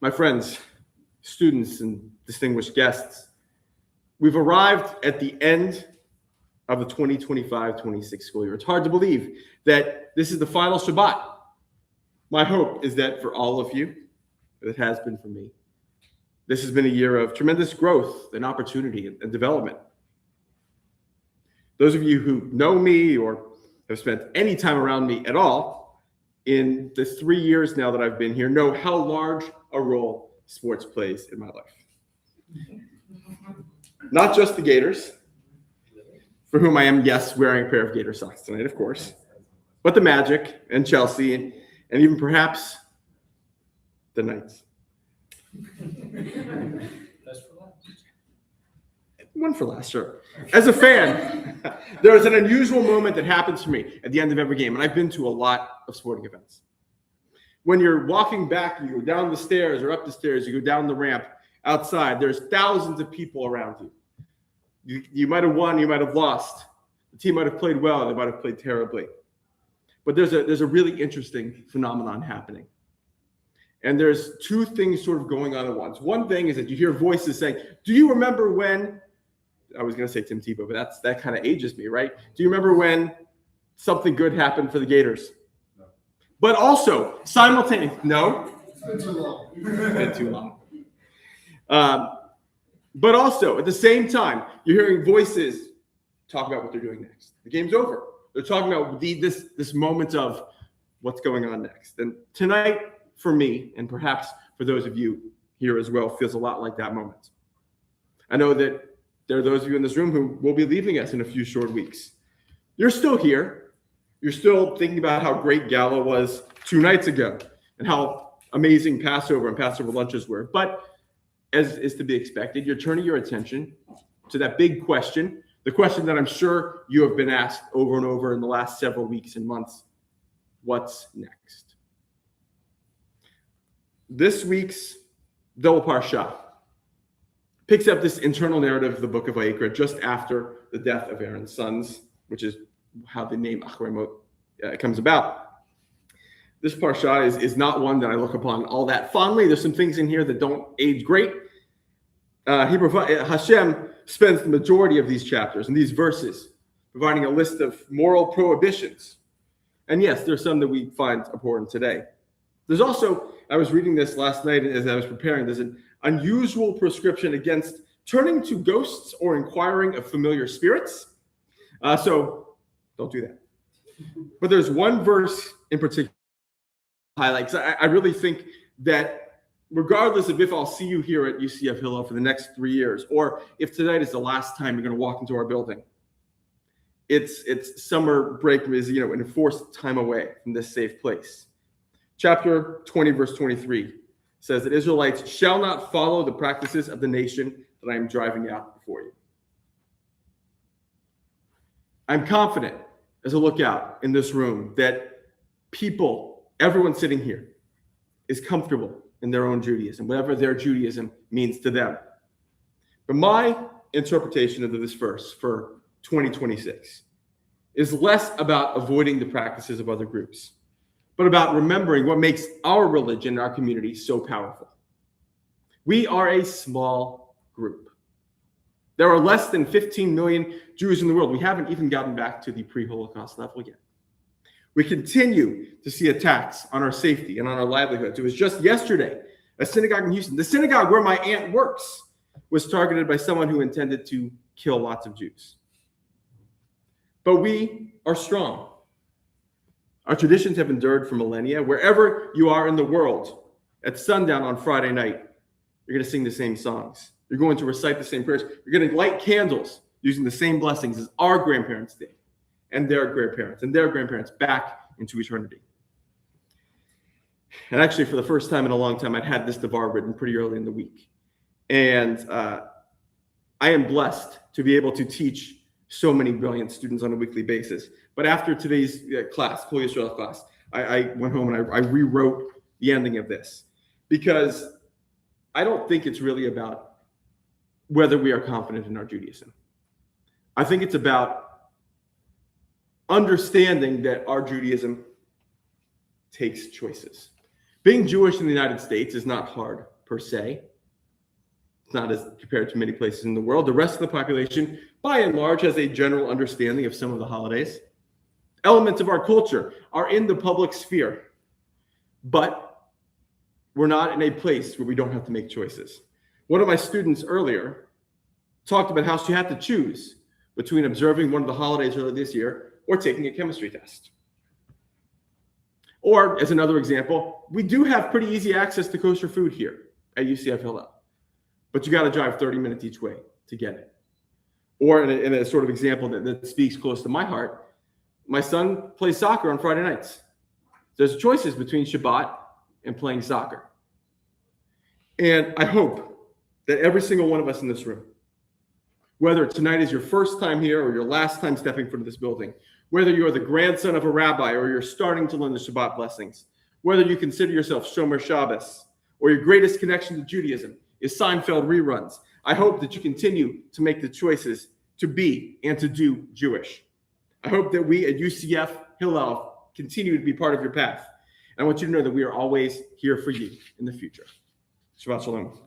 My friends, students, and distinguished guests, we've arrived at the end of the 2025-26 school year. It's hard to believe that this is the final Shabbat. My hope is that for all of you, it has been for me, this has been a year of tremendous growth and opportunity and development. Those of you who know me or have spent any time around me at all in the 3 years now that I've been here know how large a role sports plays in my life. Not just the Gators, for whom I am, yes, wearing a pair of Gator socks tonight, of course, but the Magic and Chelsea and even perhaps the Knights. One for last, sure. As a fan, there is an unusual moment that happens for me at the end of every game, and I've been to a lot of sporting events. When you're walking back, you go down the stairs or up the stairs, you go down the ramp outside, there's thousands of people around you. You might have won, you might have lost. The team might have played well, they might have played terribly. But there's a really interesting phenomenon happening. And there's two things sort of going on at once. One thing is that you hear voices saying, do you remember when, I was going to say Tim Tebow, but that kind of ages me, right? Do you remember when something good happened for the Gators? No. But also, simultaneously, no? It's been too long. It's been too long. But also, at the same time, you're hearing voices talk about what they're doing next. The game's over. They're talking about this moment of what's going on next. And tonight, for me, and perhaps for those of you here as well, feels a lot like that moment. I know that there are those of you in this room who will be leaving us in a few short weeks. You're still here. You're still thinking about how great Gala was 2 nights ago and how amazing Passover and Passover lunches were. But as is to be expected, you're turning your attention to that big question, the question that I'm sure you have been asked over and over in the last several weeks and months. What's next? This week's double Parashat picks up this internal narrative of the book of Acharei just after the death of Aaron's sons, which is how the name Acharei comes about. This Parashat is not one that I look upon all that fondly. There's some things in here that don't age great. Hashem spends the majority of these chapters and these verses providing a list of moral prohibitions. And yes, there's some that we find important today. There's also, I was reading this last night as I was preparing, there's an unusual prescription against turning to ghosts or inquiring of familiar spirits. So don't do that. But there's one verse in particular highlights. I really think that regardless of if I'll see you here at UCF Hillel for the next 3 years, or if tonight is the last time you're going to walk into our building, it's summer break is an enforced time away from this safe place. Chapter 20, verse 23 says that Israelites shall not follow the practices of the nation that I am driving out before you. I'm confident as I look out in this room that people, everyone sitting here, is comfortable in their own Judaism, whatever their Judaism means to them. But my interpretation of this verse for 2026 is less about avoiding the practices of other groups, but about remembering what makes our religion, our community, so powerful. We are a small group. There are less than 15 million Jews in the world. We haven't even gotten back to the pre-Holocaust level yet. We continue to see attacks on our safety and on our livelihoods. It was just yesterday, a synagogue in Houston, the synagogue where my aunt works, was targeted by someone who intended to kill lots of Jews. But we are strong. Our traditions have endured for millennia. Wherever you are in the world, at sundown on Friday night, you're going to sing the same songs. You're going to recite the same prayers. You're going to light candles using the same blessings as our grandparents did, and their grandparents back into eternity. And actually, for the first time in a long time, I'd had this devar written pretty early in the week. And I am blessed to be able to teach so many brilliant students on a weekly basis. But after today's class, Kol Yisrael class, I went home and I rewrote the ending of this, because I don't think it's really about whether we are confident in our Judaism. I think it's about understanding that our Judaism takes choices. Being Jewish in the United States is not hard per se. It's not as compared to many places in the world. The rest of the population, by and large, has a general understanding of some of the holidays. Elements of our culture are in the public sphere, but we're not in a place where we don't have to make choices. One of my students earlier talked about how she had to choose between observing one of the holidays earlier this year or taking a chemistry test. Or, as another example, we do have pretty easy access to kosher food here at UCF Hillel, but you got to drive 30 minutes each way to get it. Or in a sort of example that speaks close to my heart, my son plays soccer on Friday nights. There's choices between Shabbat and playing soccer. And I hope that every single one of us in this room, whether tonight is your first time here or your last time stepping foot in this building, whether you're the grandson of a rabbi or you're starting to learn the Shabbat blessings, whether you consider yourself Shomer Shabbos or your greatest connection to Judaism is Seinfeld reruns, I hope that you continue to make the choices to be and to do Jewish. I hope that we at UCF Hillel continue to be part of your path. And I want you to know that we are always here for you in the future. Shabbat Shalom.